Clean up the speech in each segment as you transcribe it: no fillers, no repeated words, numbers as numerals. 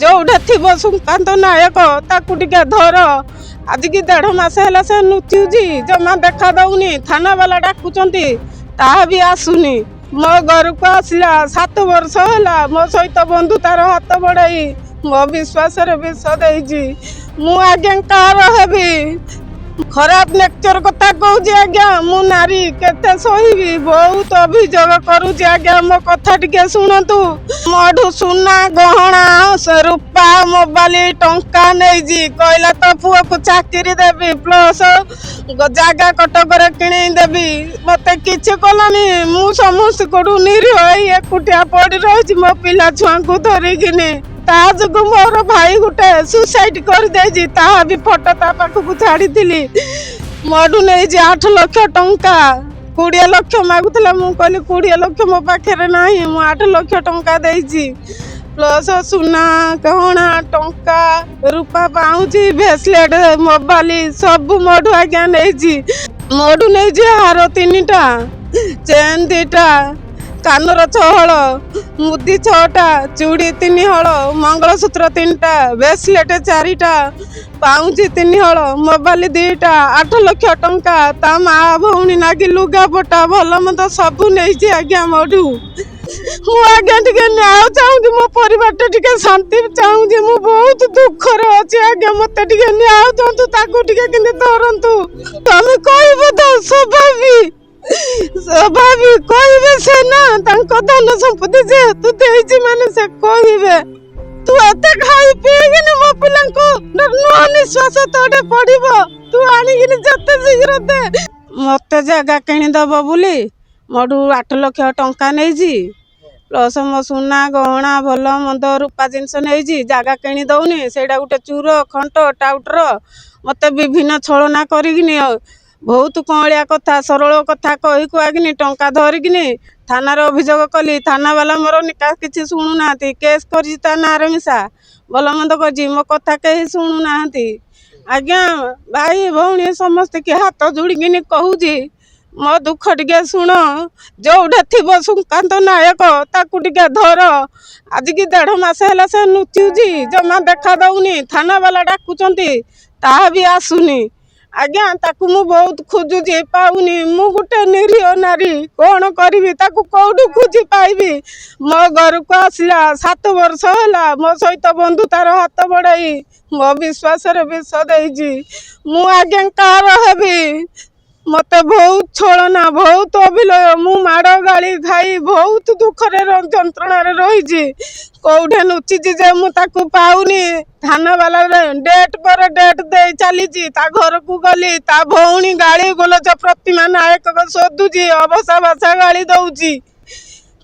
जोड़ा थी सुकांत नायक ताकू टिके धर आज की 1.5 मास है से नुचुजी जमा देखा दौनी थाना वाला डाकुचंती ताहा भी आसुनी मो घर को आसला 7 वर्ष है मो सहित बंधु तार हाथ बढ़ाई मो विश्वास विष देजी मु आज्ञा कार हेबी खराब नेचर कथा कहूँ आज्ञा मु नारी केते सही बहुत अभियोग करुँच आज्ञा मो कथा टिके शुणु मोठू सुना गहना रूपा मोबाइल टंका नहीं कहला तो पुआ को चाकरी देवी प्लस जगह कटक किणी देवी मत कि कलानी मु समस्त को निरीह एकुटिया पड़ रही मो पिला छुआ को धरिकी ताजु मोर भाई गोटे सुसाइड कर दे भी फोटो ता पाखक छाड़ी मोडू नहीं 8 लाख टंका 20 लाख मागुला मुझे 20 लाख मो पाखे ना 8 लाख टंका देजी प्लस सुना गहना टंका रूपा पाऊँची ब्रेसलेट मोबाइल सब मोडू आज्ञा नहीं मोडू नहीं हार 3टा चेन 2टा कानर 6 हल मुदी 6टा चूड़ी 3 हल मंगलसूत्र 3टा ब्रेसलेट 4टा पाउंची 3 हल मोबाइल 2टा 8 लाख टंका ता माँ भौणी नागी लुगा पटा भल मत सब नहीं आज्ञा मोठू मु आज्ञा टिके न्याय चाहूँगी मो परिवार टिके शांति चाहूँगी मु बहुत दुख अच्छे आज्ञा मत टिके न्याय दिंतु ताकू टिके किंतु धरतु तमें कहब तो स्वाभाविक कहबे से ना धन संपत्ति जेहेतु देजी माने से कहबे तू एते खाई पीगिन मो पिला को नुआ निश्वास तोड़े पड़िबो तू आनिगिन जते शीघ्र दे मते जगह किणी दबो बोली मोडू 8 लाख टंका नेजी प्लस मो सुना गहना भल मंद रूपा जिनस नेजी जगह किणी दौनी सेटा गोटे चूर खंट टाउटर मते विभिन्न छलना करिगिनी बहुत कौलिया कथा सरल कथा कही कुआगिनी टंका धरिकिनी थाना अभियोग कली थाना वाला मोर निका किसी शुणुना केस कर मिसा भल मंद कर मो कथा कहीं शुणुना आज्ञा भाई भौणी समस्त के हाथ जोड़िकी कहूँ मो दुख टिके शुण जोड़ा थी सुकांत नायक ताकू टिके धर आज की 1.5 मास है से नुचुजी जमा देखा दौनी थाना वाला डाकुचंती ताहा भी आसुनी आज्ञा ताकू मु बहुत खोजुची पाऊनी मु गोटे निरीह नारी कौन करी ताकू कौटू खोजी पाइबी मो घर को आसला 7 वर्ष है मो सहित बंधु तार हाथ बढ़ाई मो विश्वास विष देजी मु आज्ञा कार हेबी मत बहुत छलना बहुत अभिलय मु माड़ गाड़ी खाई बहुत दुखरे जंत्रणा रही कौटे नुचिची जे मुझे पाऊनी थाना वाला डेट पर डेट दे चली घर को गली ता भौणी गाड़ी गोलच प्रतिमा नायक शोधुची अभसा भाषा गाड़ी दौची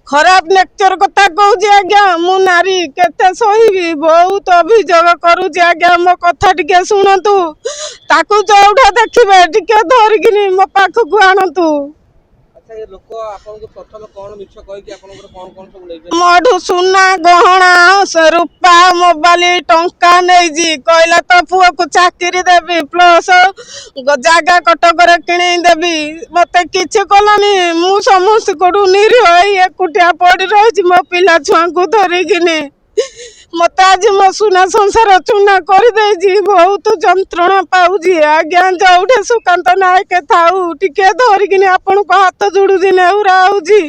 खराब नेचर कथा कहूँ आज्ञा मु नारी केते सही बहुत अभियोग करुँच आज्ञा मो कथा टिके शुणु ताकू जोड़ा देखिए टिके धरिकी मो पाखक आणतु मोठू सुना गहना रूपा मोबाइल टंका नहीं कहला तो पुआ को चाकरी देवी प्लस जगह कटक किणी देवी मत कि कलानी मु समस्त को निरीह एकुटिया पड़ रही मो पिला छुआ को धरिकी मत आज मो सुना संसार चूना कर बहुत जंत्रणा पाऊँगी आज्ञा जोटे सुकांत नायक थाऊ टिके धरिकी आपण को हाथ जोड़ुची नेउरा आउजी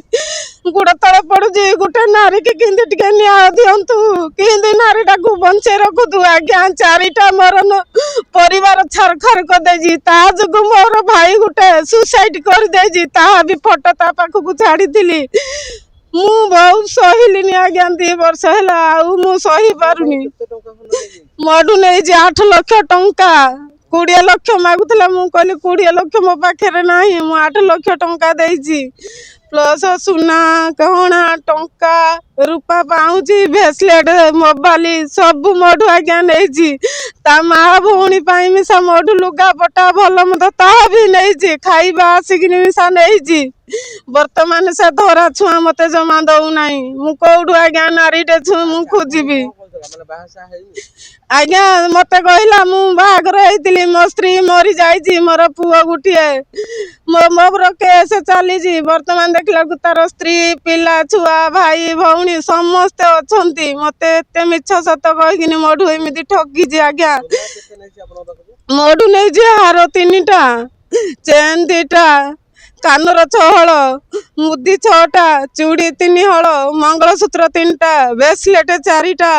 गोड़ तले पड़ुची गोटे नारी के किंदी टिके न्याय दिंतु किंदी नारी टाकू बंचे रखुतु आज्ञा 4टा मोर परिवार छारखार कर ताजु मोर भाई गोटे सुसाइड कर भी फोटो ता पाखक छाड़ी मु बहुत सहिलिनी आज्ञा 2 वर्ष है मु सही पारुनी मोडू नहीं 8 लाख टंका 20 लाख मागुला मुझे 20 लाख मो पाखे ना 8 लाख टंका देजी प्लस सुना गहना टंका रूपा पाऊँची ब्रेसलेट मोबाइल सब मोडू आज्ञा नहीं ता माँ भौणी मिसा मोडू लुगा पटा भल मत ता भी नहीं खाइबा आसिक मिसा नहीं बर्तमान से धरा छुआ मत जमा दौना मु कौटू आज्ञा नारीटे छु मु खोजी आज्ञा मत कहला मु बाहागर होइतिली मो स्त्री मरी जाइछि मोर पुओ गुटिए मोर केस चली वर्तमान देखला तार स्त्री पिला छुआ भाई भौणी समस्ते अछंती मते एते मिछ सत कहिकिनी मोठू एमिति ठगी आज्ञा मोठू नहीं हार 3टा चेन 2टा कानर 6 हल मुदी 6टा चूड़ी 3 हल मंगलसूत्र 3टा ब्रेसलेट 4टा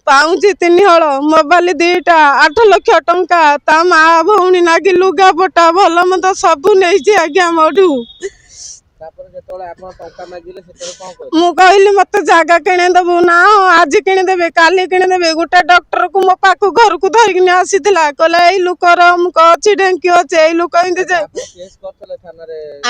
पाउंजी 3 हल मोबाइल 2टा 8 लाख टंका ता मा भौणी नागी लुगा पटा भल मत सब नहीं आज्ञा मोठू मु कहली मत जगह किणे देबू ना आज किणे देबे काली किणे देबे गोटे डॉक्टर को मो पाख घर को धरिक आसीला कहला एई लुकर अमुक अच्छी ढेंकी अच्छे एई लुक एंती जे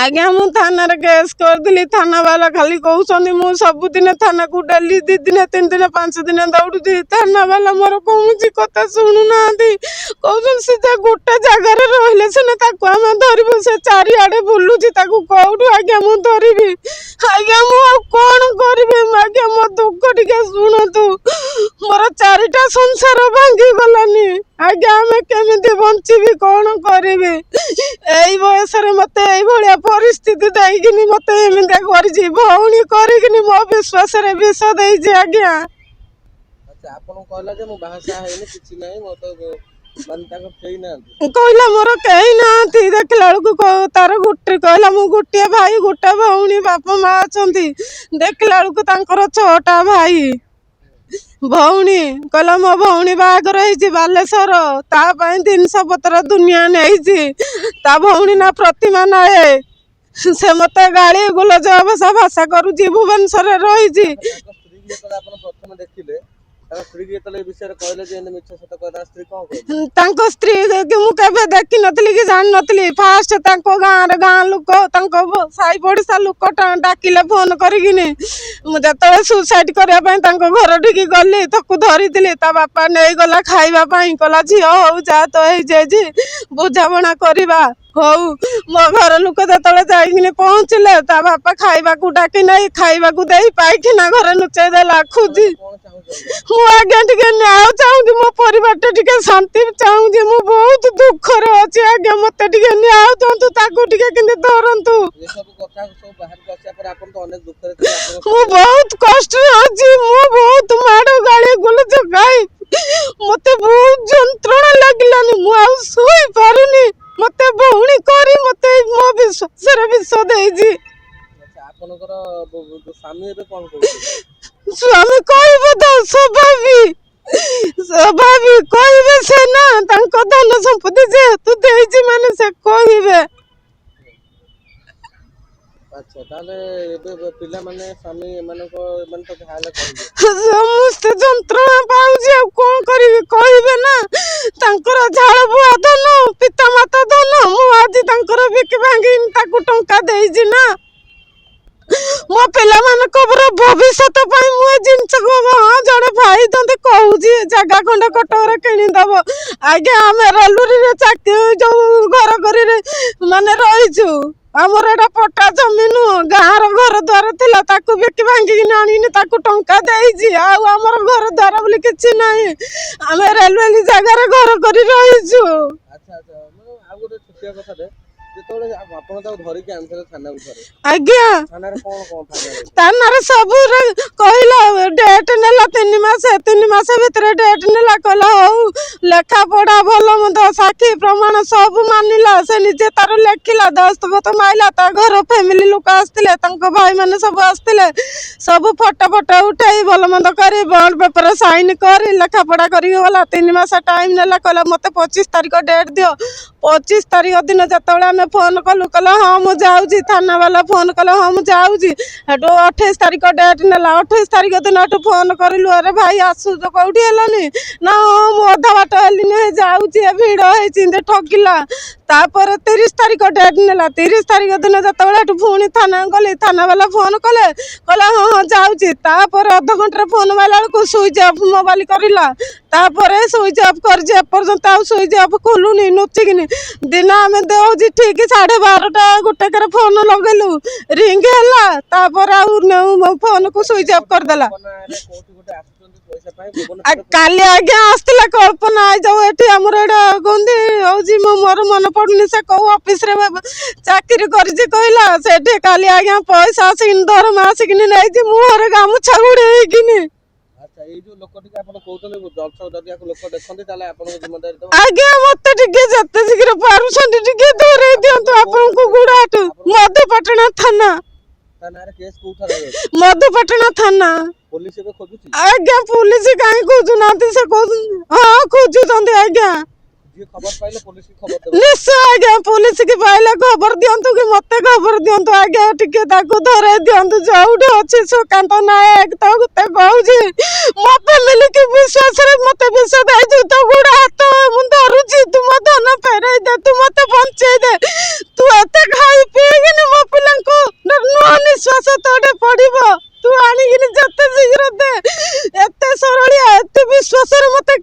आज्ञा मु थाना रे केस करदिली थाना वाला खाली कहउछन्ती मु सब दिन थाना को डेली 2 दिन 3 दिन 5 दिन दौड़ुदी थाना वाला मोर कोनसी कथा सुनु नांती कहउछन से जे गोटे जगह रे रहले से ताको हम धरिबो से चारि आडे बुलुची ताको कोउठु आज्ञा मु धरिबी आज्ञा मु कौन करिबे आज्ञा मो दुख टिके सुनतु मोर 4टा संसार भांगी गलानी आज्ञा हमें केमिति बंचिबी कौन करिबी एई बयस रे मते एई भलिया परिस्थिति देइकिनी मते एमिति करछि भौणी करिकिनी मो विश्वास रे विष देइछि आज्ञा अच्छा आपन कहला जे मु भाषा हेनी किछि नै मो तो कहला मोर कहीं ना देखला बेलू तार गुटे कहला मु गोटे भाई गोटे भौणी बापा माँ अच्छा देखला बेलू 6टा भाई भौणी कहला मो भौणी बाहागर होइछि बालेश्वर ता पई 300 पत्र दुनिया नहीं ता भौणी ना प्रतिमा नाए से मत गाड़ी गुलज भाषा भाषा करुछि भुवनेश्वर रही स्त्री मु केबे देखी नथली कि जान नथली फास्ट गाँ लोक साई पड़िशा लोक डाकिले फोन करिकिनी मु जतले सुसाइड करया पई तांको घर ठिकी गली तकु धरितिली ता बापा नै गला खाइबा पई कहला झियो हो जा तो हे जे बुझाबणा करबा हौ मो घर लोक जतले जाइकिनी पहुँचले ता बापा खाइबा को डाकी नै खाइबा को देई पाइखिना घर नुचै देला खुजी मु आज्ञा टिके न्याय चाहूँ मो परिवार टिके शांति चाहूँ मु बहुत दुख रे अछि आज्ञा मते टिके न्याय दंतु ताकू टिके किंतु धरंतु मु बहुत कष्ट रे अछि मु बहुत माडो गाली गुलज गाई मते बहुत जंत्रणा लागलानी मु आ सोई पारुनी मते भौणी करी मते मो विश्वास रे विश्व देइजी स्वामी एबे कोन कहू स्वामी कहबो तो स्वाभाविक कहबे से ना तांको धन संपत्ति जे तू देइछि माने से कहबे अच्छा ताले एबे पिला माने स्वामी माने को मन तो हाल कहबे समस्त जंत्रणा पाउछि आ कोन करिबे कहबे ना तांकर झाळ बुआ धन पिता माता धन मु आज तांकर बिक भांगी ताकू टंका देइछि ना मो पिला मानक भविष्य मु जिनस हाँ जड़े भाई तुम कहूँ जगह खंड कटक किणीदब आज्ञा आम रेलुरी चाकरी जो घर घर माने रहीचु आमर एटा पट्टा जमी नुह गाँव घर द्वार थिला ताकू बिकी भांगिक आनी टंका देइछि आमर घर द्वार बोली किछि नाही आम रेलवे जगह घर कर रहीचु अच्छा अच्छा आ गोटे छुटिया कथा दे जेतोले आपण ताऊ धरि के आनथले थाना उठरे आज्ञा थाना रे कोन थाना रे सब कहला डेट नेला 3 मास भीतर डेट नेला कहला हो लेखा पढ़ा भल मत साक्षी प्रमाण सब मानिला से निजे तार लेखिला दस्तखत माइला ता घर फैमिली लोक आस्तिले तांको भाई माने सब आस्तिले सब फोटो फोटो उठाई भल मत करी बॉन्ड पेपर साइन करी लेखा पढ़ा करी गला 3 मास टाइम नेला कहला मते 25 तारिख डेट दियो 25 तारिख दिन जतबेले आमे फोन कलु कहला हाँ मु जाऊँगी थाना वाला फोन कला हाँ मु जाऊँगी हेटू 28 तारिख डेट नेला 28 तारिख दिन हेटू फोन करिलु अरे भाई आसु तो कौटी हेलानी ना हाँ मु अधा बाट हेलिनी जाऊँगी भिड़ होती ठकिला तापर 30 तारिख डेट नेला 30 तारिख दिन जतबेले हेटू पुणी थाना गली थाना वाला फोन कले कहला हाँ हाँ जाऊँगी तापर अध घंटे फोन मारला बेलू सुइच अफ मोबाइल करला तापर सुइच अफ कर पर्यंत आ सुइच अफ खोलुनी नुचिकिनी दिन आम दौजी ठीक 12:30 गोटे कर फोन लगेलु रिंग है तापर फोन को सुइच अफ करदेला ପଇସା ପାଇଁ ଆ, ଭୁବନେଶ୍ୱର କାଲି ଆଜ୍ଞା ଆସିଥିଲା କଳ୍ପନା ଆଇ ଯାଉ ଏଠି ଆମର ଏଇଟା କୁହନ୍ତି ହଉଛି ମୋର ମନେ ପଡୁନି ସେ କୋଉ ଅଫିସରେ ଚାକିରି କରିଛି କହିଲା ସେଠି କାଲି ଆଜ୍ଞା ପଇସା ଆସିକିନି ଦରମା ଆସିକିନି ନେଇଛି ମୁହଁରେ ଗାମୁଛା ଗୁଡେଇକିନି। ଆଚ୍ଛା ଏଇ ଯୋଉ ଲୋକଟିକି ଆପଣ କହୁଛନ୍ତି ଦର୍ଶକ ଯଦି ଆକୁ ଲୋକ ଦେଖନ୍ତି ତାହେଲେ ଆପଣଙ୍କୁ ଜିମ୍ମେଦାରି ଦେବ। ଆଜ୍ଞା ମତେ ଟିକେ ଯେତେ ଶୀଘ୍ର ପାରୁଛନ୍ତି ଟିକେ ଧରେଇ ଦିଅନ୍ତୁ ଆପଣଙ୍କୁ ଗୁଡ ହାଟୁ ମଧୁପାଟଣା ଥାନା ତା ନାଁରେ କେସ୍ କୋଉ ଥାନାରେ ଅଛି? ମଧୁପାଟଣା ଥାନା। ପୋଲିସ ଏବେ ଖୋଜୁଛି? ଆଜ୍ଞା ପୁଲିସ କାହିଁ ଖୋଜୁନାହାନ୍ତି ସେ କହୁଛନ୍ତି ହଁ ଖୋଜୁଛନ୍ତି ଆଜ୍ଞା। ଯିଏ ଖବର ପାଇଲେ ପୋଲିସ କି ଖବର ଦେବେ। ନିଶ୍ଚୟ ଆଜ୍ଞା ପୁଲିସ କି ପାଇଲେ ଖବର ଦିଅନ୍ତୁ କି ମତେ ଖବର ଦିଅନ୍ତୁ ଆଜ୍ଞା ଟିକେ ତାକୁ ଧରେଇ ଦିଅନ୍ତୁ ଯୋଉଠି ଅଛି ସୁକାନ୍ତ ନାୟକ ତ କହୁଛି ମୋ ଫ୍ୟାମିଲି କି ବିଶ୍ୱାସରେ ମତେ ବିଷ ଦେଇଛୁ ତୋ ଗୋଡ ହାତ ମୁଁ ଧରୁଛି ତୁ ମୋ ଧନ ଫେରେଇ ଦେ ତୁ ମତେ ବଞ୍ଚେଇ ଦେ ତୁ ଏତେ ଖାଇ ପିଇକିନି ମୋ ପିଲାଙ୍କୁ ନୂଆ ନିଶ୍ୱାସ ତୋଟେ ପଡିବ ତୁ ଆଣିକିନି ଯେତେ ଶୀଘ୍ର ଦେ ଏତେ ସରଳିଆ ଏତେ ବିଶ୍ୱାସରେ ମତେ